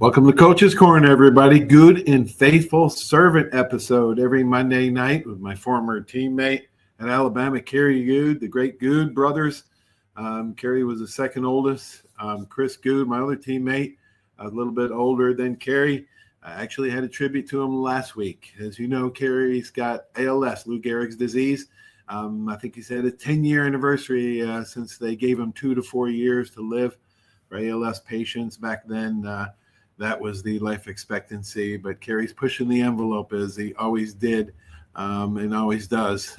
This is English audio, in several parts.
Welcome to Coach's Corner, everybody. Goode and Faithful Servant episode every Monday night with my former teammate at Alabama, Kerry Goode, the great Goode brothers. Kerry was the second oldest. Chris Goode, my other teammate, a little bit older than Kerry. I actually had a tribute to him last week. As you know, Kerry's got ALS, Lou Gehrig's disease. I think he's had a 10-year anniversary since they gave him 2 to 4 years to live. For ALS patients back then, that was the life expectancy. But Kerry's pushing the envelope as he always did and always does.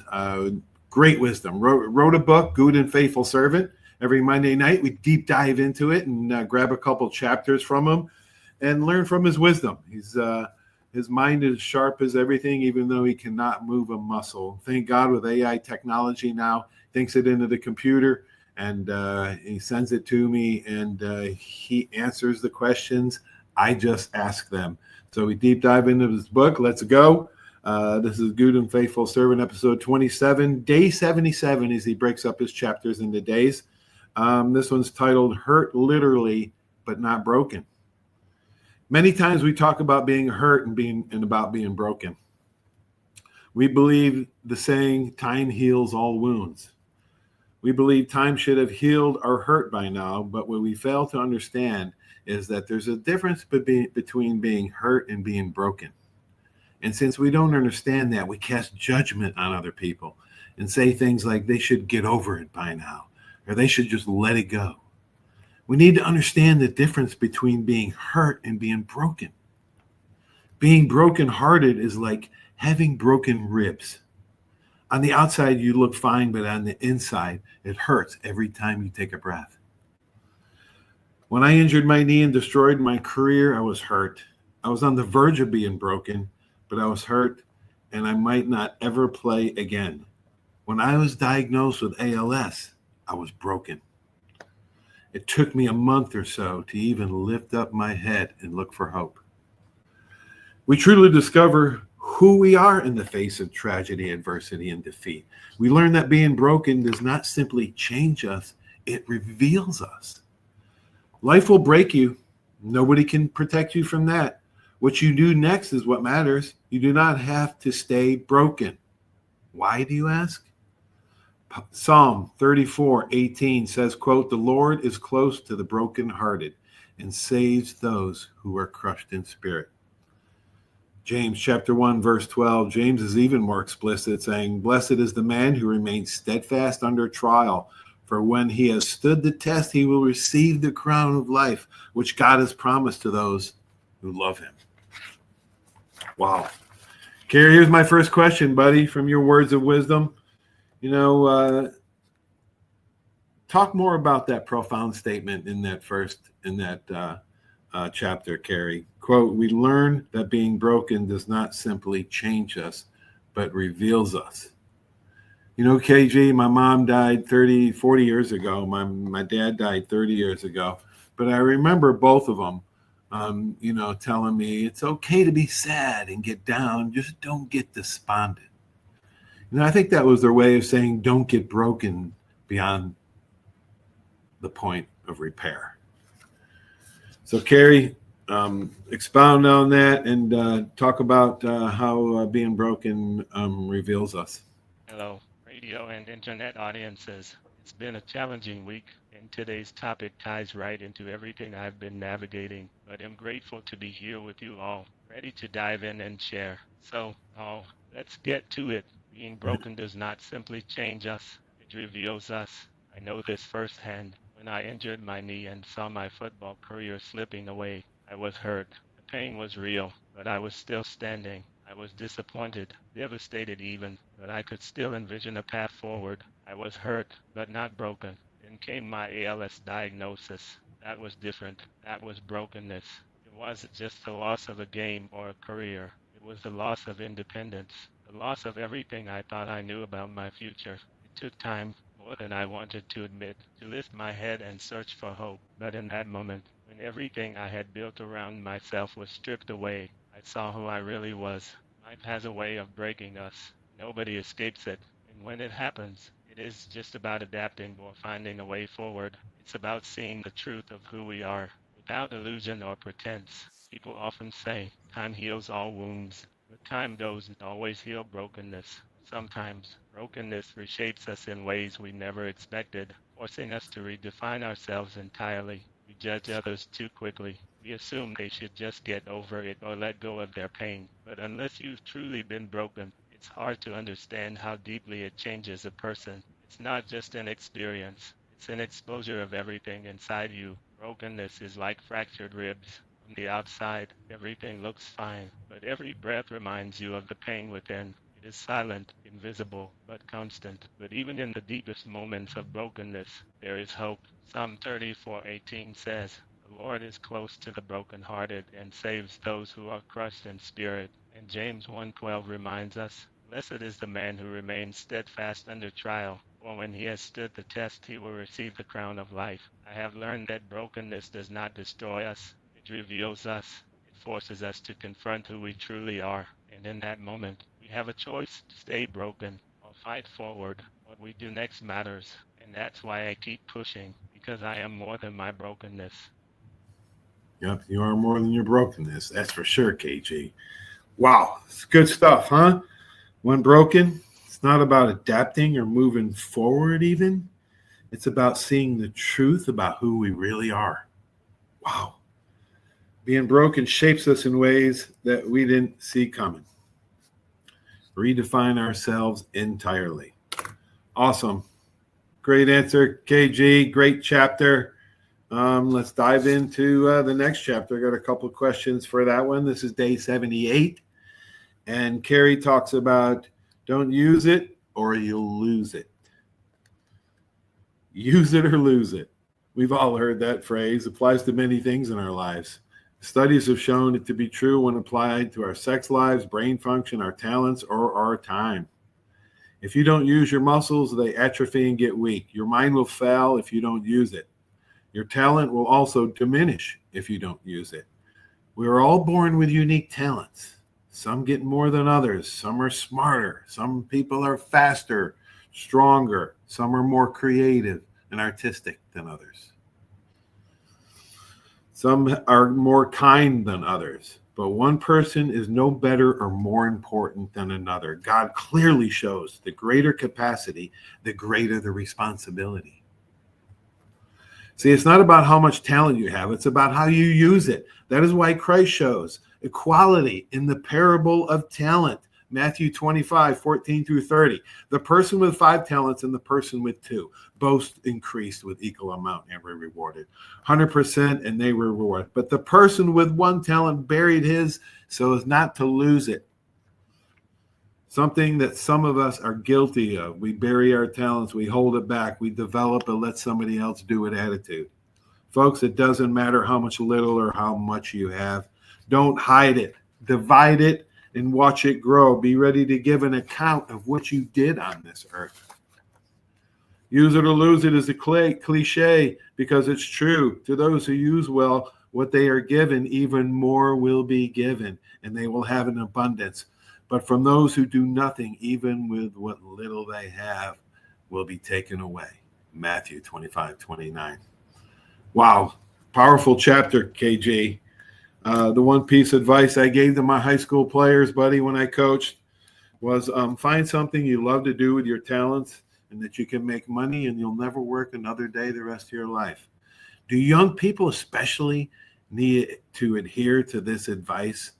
Great wisdom. Wrote a book, Goode and Faithful Servant. Every Monday night, we deep dive into it and grab a couple chapters from him and learn from his wisdom. His mind is sharp as everything, even though he cannot move a muscle. Thank God with AI technology now, thinks it into the computer, and he sends it to me, and he answers the questions. I just ask them. So we deep dive into this book. Let's go. This is Goode and Faithful Servant, episode 27, day 77, as he breaks up his chapters into days. This one's titled Hurt Literally, but Not Broken. Many times we talk about being hurt and about being broken. We believe the saying, time heals all wounds. We believe time should have healed our hurt by now, but what we fail to understand is that there's a difference between being hurt and being broken. And since we don't understand that, we cast judgment on other people and say things like they should get over it by now, or they should just let it go. We need to understand the difference between being hurt and being broken. Being brokenhearted is like having broken ribs. On the outside, you look fine, but on the inside, it hurts every time you take a breath. When I injured my knee and destroyed my career, I was hurt. I was on the verge of being broken, but I was hurt, and I might not ever play again. When I was diagnosed with ALS, I was broken. It took me a month or so to even lift up my head and look for hope. We truly discover who we are in the face of tragedy, adversity, and defeat. We learn that being broken does not simply change us, it reveals us. Life will break you. Nobody can protect you from that. What you do next is what matters. You do not have to stay broken. Why, do you ask? Psalm 34:18 says, quote, "The Lord is close to the brokenhearted and saves those who are crushed in spirit." James chapter 1, verse 12, James is even more explicit, saying, "Blessed is the man who remains steadfast under trial, for when he has stood the test, he will receive the crown of life, which God has promised to those who love him." Wow. Kerry, here's my first question, buddy, from your words of wisdom. Talk more about that profound statement in that chapter, Kerry. Quote, "We learn that being broken does not simply change us, but reveals us." KG, my mom died 40 years ago. My dad died 30 years ago. But I remember both of them, telling me it's okay to be sad and get down. Just don't get despondent. I think that was their way of saying don't get broken beyond the point of repair. So, Kerry, expound on that and talk about how being broken reveals us. Hello, radio and internet audiences. It's been a challenging week, and today's topic ties right into everything I've been navigating, but I'm grateful to be here with you all, ready to dive in and share. So, let's get to it. Being broken does not simply change us, it reveals us. I know this firsthand. When I injured my knee and saw my football career slipping away, I was hurt. The pain was real, but I was still standing. I was disappointed, devastated even, but I could still envision a path forward. I was hurt, but not broken. Then came my ALS diagnosis. That was different. That was brokenness. It wasn't just the loss of a game or a career. It was the loss of independence, the loss of everything I thought I knew about my future. It took time, more than I wanted to admit, to lift my head and search for hope. But in that moment, when everything I had built around myself was stripped away, I saw who I really was. Life has a way of breaking us. Nobody escapes it. And when it happens, it is just about adapting or finding a way forward. It's about seeing the truth of who we are, without illusion or pretense. People often say, time heals all wounds, but time doesn't always heal brokenness. Sometimes, brokenness reshapes us in ways we never expected, forcing us to redefine ourselves entirely. We judge others too quickly. We assume they should just get over it or let go of their pain. But unless you've truly been broken, it's hard to understand how deeply it changes a person. It's not just an experience, it's an exposure of everything inside you. Brokenness is like fractured ribs. On the outside, everything looks fine, but every breath reminds you of the pain within. It is silent, invisible, but constant. But even in the deepest moments of brokenness, there is hope. Psalm 34:18 says, "The Lord is close to the brokenhearted and saves those who are crushed in spirit." And James 1:12 reminds us, "Blessed is the man who remains steadfast under trial, for when he has stood the test, he will receive the crown of life." I have learned that brokenness does not destroy us, it reveals us. It forces us to confront who we truly are. And in that moment, we have a choice to stay broken or fight forward. What we do next matters. And that's why I keep pushing, because I am more than my brokenness. Yep, you are more than your brokenness. That's for sure, KG. Wow, it's good stuff, huh? When broken, it's not about adapting or moving forward, even. It's about seeing the truth about who we really are. Wow. Being broken shapes us in ways that we didn't see coming. Redefine ourselves entirely. Awesome. Great answer, KG. Great chapter. Let's dive into the next chapter. I got a couple of questions for that one. This is day 78. And Kerry talks about don't use it or you'll lose it. Use it or lose it. We've all heard that phrase. It applies to many things in our lives. Studies have shown it to be true when applied to our sex lives, brain function, our talents, or our time. If you don't use your muscles, they atrophy and get weak. Your mind will fail if you don't use it. Your talent will also diminish if you don't use it. We are all born with unique talents. Some get more than others. Some are smarter. Some people are faster, stronger. Some are more creative and artistic than others. Some are more kind than others. But one person is no better or more important than another. God clearly shows the greater capacity, the greater the responsibility. See, it's not about how much talent you have. It's about how you use it. That is why Christ shows equality in the parable of talent. Matthew 25:14-30. The person with 5 talents and the person with 2 both increased with equal amount and were rewarded. 100% and they were rewarded. But the person with 1 talent buried his so as not to lose it. Something that some of us are guilty of. We bury our talents, we hold it back, we develop a let somebody else do it attitude. Folks, it doesn't matter how much little or how much you have. Don't hide it. Divide it and watch it grow. Be ready to give an account of what you did on this earth. Use it or lose it is a cliche because it's true. To those who use well what they are given, even more will be given, and they will have an abundance. But from those who do nothing, even with what little they have, will be taken away. Matthew 25:29. Wow, powerful chapter, KG. The one piece of advice I gave to my high school players, buddy, when I coached was find something you love to do with your talents and that you can make money and you'll never work another day the rest of your life. Do young people especially need to adhere to this advice?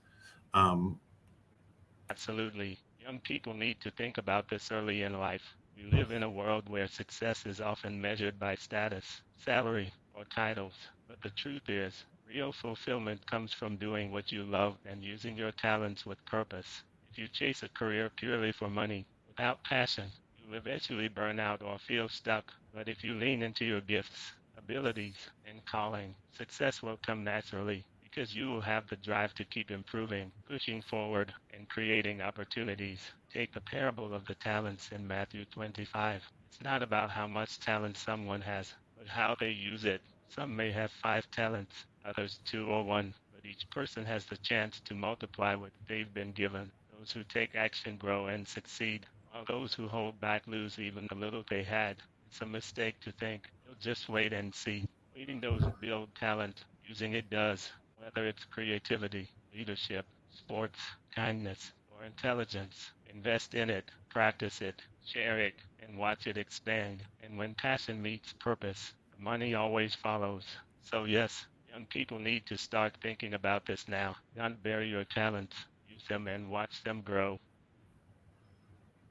Absolutely. Young people need to think about this early in life. We live in a world where success is often measured by status, salary, or titles. But the truth is, real fulfillment comes from doing what you love and using your talents with purpose. If you chase a career purely for money, without passion, you will eventually burn out or feel stuck. But if you lean into your gifts, abilities, and calling, success will come naturally because you will have the drive to keep improving, pushing forward, and creating opportunities. Take the parable of the talents in Matthew 25. It's not about how much talent someone has, but how they use it. Some may have 5 talents, others 2 or 1, but each person has the chance to multiply what they've been given. Those who take action grow and succeed, while those who hold back lose even the little they had. It's a mistake to think, you'll just wait and see. Waiting doesn't build talent, using it does, whether it's creativity, leadership, sports, kindness, or intelligence. Invest in it, practice it, share it, and watch it expand. And when passion meets purpose, the money always follows. So, yes, young people need to start thinking about this now. Don't bury your talents, use them and watch them grow.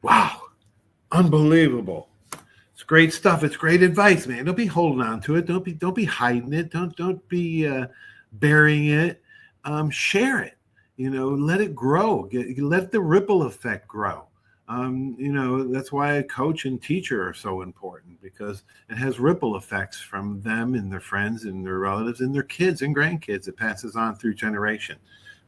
Wow. Unbelievable. It's great stuff. It's great advice, man. Don't be holding on to it. Don't be hiding it. Don't be burying it. Share it. Let it grow. Let the ripple effect grow. That's why a coach and teacher are so important, because it has ripple effects from them and their friends and their relatives and their kids and grandkids. It passes on through generation.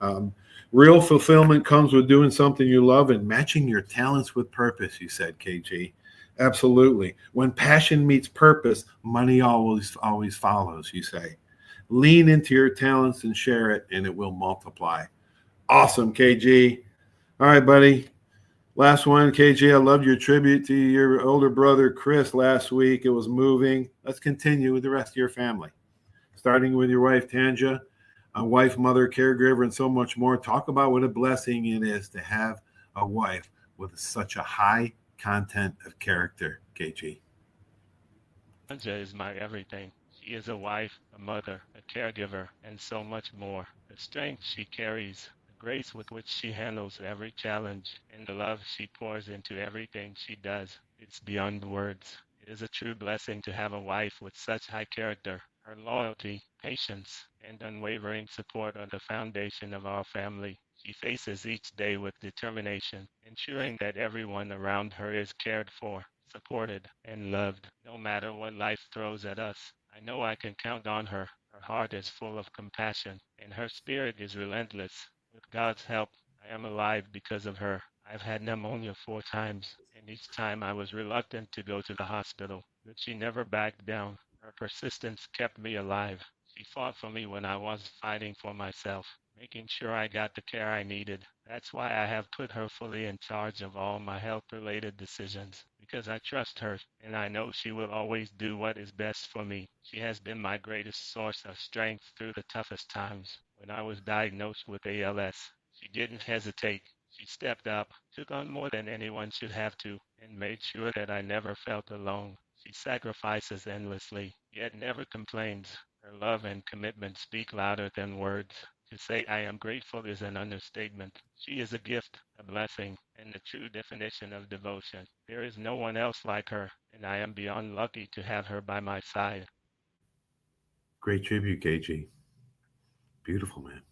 Um, Real fulfillment comes with doing something you love and matching your talents with purpose, you said, KG. Absolutely. When passion meets purpose, money always follows, you say. Lean into your talents and share it, and it will multiply. Awesome, KG. All right, buddy. Last one, KG. I loved your tribute to your older brother, Chris, last week. It was moving. Let's continue with the rest of your family, starting with your wife, Tanja, a wife, mother, caregiver, and so much more. Talk about what a blessing it is to have a wife with such a high content of character, KG. Anja is my everything. She is a wife, a mother, a caregiver, and so much more. The strength she carries, the grace with which she handles every challenge, and the love she pours into everything she does, it's beyond words. It is a true blessing to have a wife with such high character. Her loyalty, patience, and unwavering support are the foundation of our family. She faces each day with determination, ensuring that everyone around her is cared for, supported, and loved, no matter what life throws at us. I know I can count on her. Her heart is full of compassion, and her spirit is relentless. With God's help, I am alive because of her. I've had pneumonia 4 times, and each time I was reluctant to go to the hospital, but she never backed down. Her persistence kept me alive. She fought for me when I was fighting for myself, making sure I got the care I needed. That's why I have put her fully in charge of all my health-related decisions, because I trust her and I know she will always do what is best for me. She has been my greatest source of strength through the toughest times. When I was diagnosed with ALS, she didn't hesitate. She stepped up, took on more than anyone should have to, and made sure that I never felt alone. She sacrifices endlessly, yet never complains. Her love and commitment speak louder than words. To say I am grateful is an understatement. She is a gift, a blessing, and the true definition of devotion. There is no one else like her, and I am beyond lucky to have her by my side. Great tribute, KG. Beautiful, man.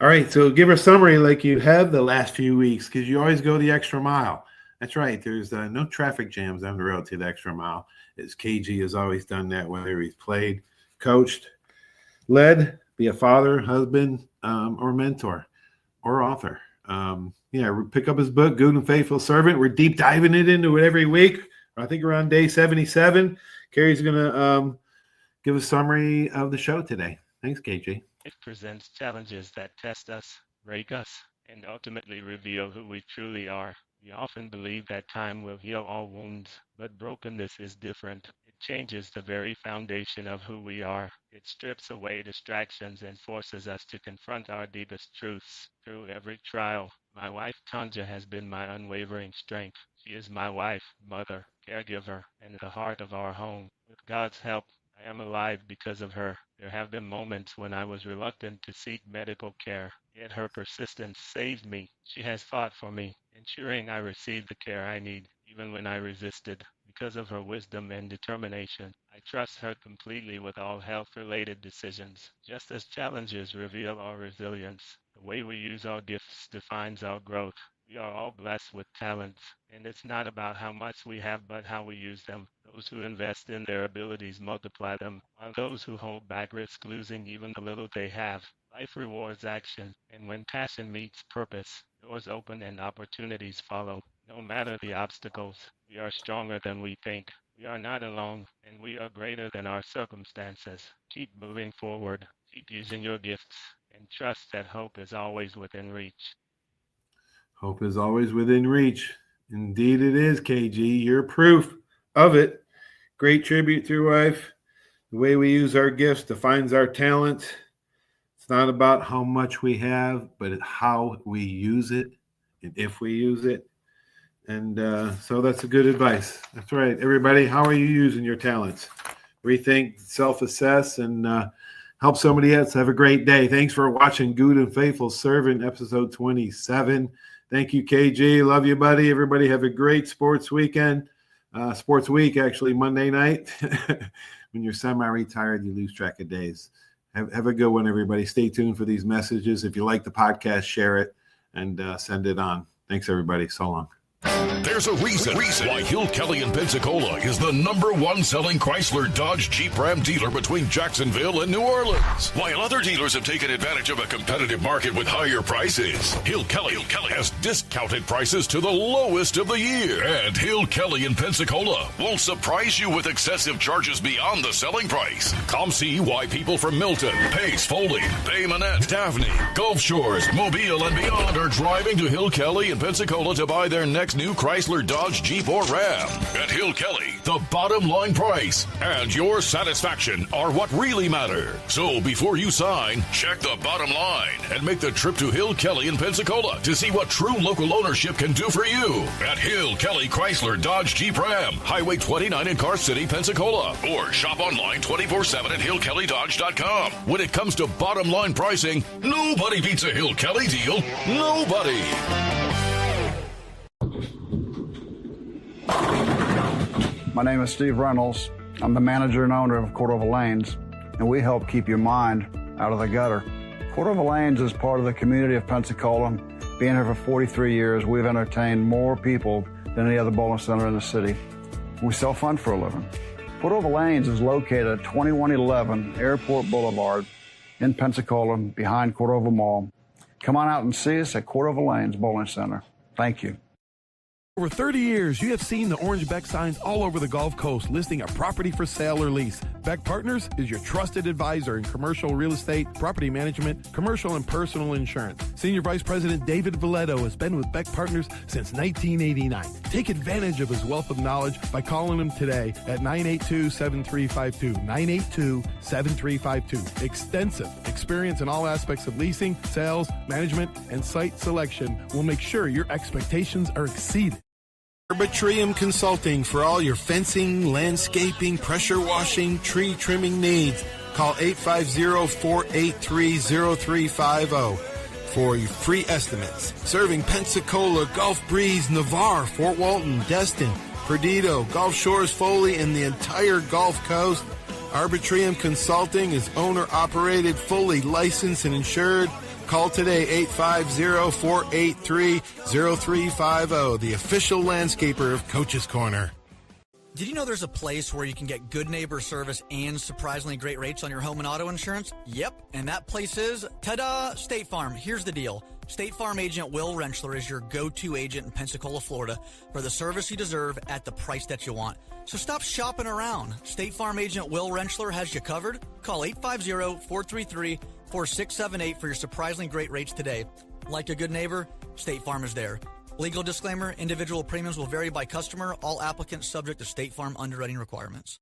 All right, so give a summary like you have the last few weeks, because you always go the extra mile. That's right. There's no traffic jams on the road to the extra mile. As KG has always done that, whether he's played, coached, led, be a father, husband, or mentor, or author. We pick up his book, Goode and Faithful Servant. We're deep diving into it every week. I think around day 77. Kerry's going to give a summary of the show today. Thanks, KG. It presents challenges that test us, break us, and ultimately reveal who we truly are. We often believe that time will heal all wounds, but brokenness is different. It changes the very foundation of who we are. It strips away distractions and forces us to confront our deepest truths. Through every trial, my wife Tanja has been my unwavering strength. She is my wife, mother, caregiver, and the heart of our home. With God's help, I am alive because of her. There have been moments when I was reluctant to seek medical care, yet her persistence saved me. She has fought for me, ensuring I received the care I need, even when I resisted. Because of her wisdom and determination, I trust her completely with all health-related decisions. Just as challenges reveal our resilience, the way we use our gifts defines our growth. We are all blessed with talents, and it's not about how much we have, but how we use them. Those who invest in their abilities multiply them, while those who hold back risk losing even the little they have. Life rewards action, and when passion meets purpose, doors open and opportunities follow. No matter the obstacles, we are stronger than we think. We are not alone, and we are greater than our circumstances. Keep moving forward, keep using your gifts, and trust that hope is always within reach. Hope is always within reach. Indeed, it is, KG. You're proof of it. Great tribute to your wife. The way we use our gifts defines our talent. It's not about how much we have, but how we use it and if we use it. And so that's a good advice. That's right. Everybody, how are you using your talents? Rethink, self-assess, and help somebody else. Have a great day. Thanks for watching Goode and Faithful Servant, episode 27. Thank you, KG. Love you, buddy. Everybody have a great sports weekend. Sports week, actually, Monday night. When you're semi-retired, you lose track of days. Have a good one, everybody. Stay tuned for these messages. If you like the podcast, share it and send it on. Thanks, everybody. So long. There's a reason why Hill Kelly in Pensacola is the #1 selling Chrysler Dodge Jeep Ram dealer between Jacksonville and New Orleans. While other dealers have taken advantage of a competitive market with higher prices, Hill Kelly has discounted prices to the lowest of the year. And Hill Kelly in Pensacola won't surprise you with excessive charges beyond the selling price. Come see why people from Milton, Pace, Foley, Bay Minette, Daphne, Gulf Shores, Mobile, and beyond are driving to Hill Kelly in Pensacola to buy their next new Chrysler, Dodge, Jeep, or Ram. At Hill Kelly, the bottom line price and your satisfaction are what really matter. So before you sign, check the bottom line and make the trip to Hill Kelly in Pensacola to see what true local ownership can do for you. At Hill Kelly Chrysler, Dodge, Jeep, Ram, Highway 29 in Car City, Pensacola. Or shop online 24/7 at hillkellydodge.com. When it comes to bottom line pricing, nobody beats a Hill Kelly deal. Nobody. My name is Steve Reynolds. I'm the manager and owner of Cordova Lanes, and we help keep your mind out of the gutter. Cordova Lanes is part of the community of Pensacola. Being here for 43 years, we've entertained more people than any other bowling center in the city. We sell fun for a living. Cordova Lanes is located at 2111 Airport Boulevard in Pensacola, behind Cordova Mall. Come on out and see us at Cordova Lanes Bowling Center. Thank you. Over 30 years, you have seen the orange Beck signs all over the Gulf Coast listing a property for sale or lease. Beck Partners is your trusted advisor in commercial real estate, property management, commercial and personal insurance. Senior Vice President David Valletto has been with Beck Partners since 1989. Take advantage of his wealth of knowledge by calling him today at 982-7352, 982-7352. Extensive experience in all aspects of leasing, sales, management, and site selection will make sure your expectations are exceeded. Arbitrium Consulting for all your fencing, landscaping, pressure washing, tree trimming needs. Call 850-483-0350 for your free estimates. Serving Pensacola, Gulf Breeze, Navarre, Fort Walton, Destin, Perdido, Gulf Shores, Foley, and the entire Gulf Coast. Arbitrium Consulting is owner-operated, fully licensed and insured. Call today, 850-483-0350, the official landscaper of Coach's Corner. Did you know there's a place where you can get good neighbor service and surprisingly great rates on your home and auto insurance? Yep, and that place is, ta-da, State Farm. Here's the deal. State Farm agent Will Rentschler is your go-to agent in Pensacola, Florida for the service you deserve at the price that you want. So stop shopping around. State Farm agent Will Rentschler has you covered. Call 850-433-4678 for your surprisingly great rates today. Like a good neighbor, State Farm is there. Legal disclaimer, individual premiums will vary by customer. All applicants subject to State Farm underwriting requirements.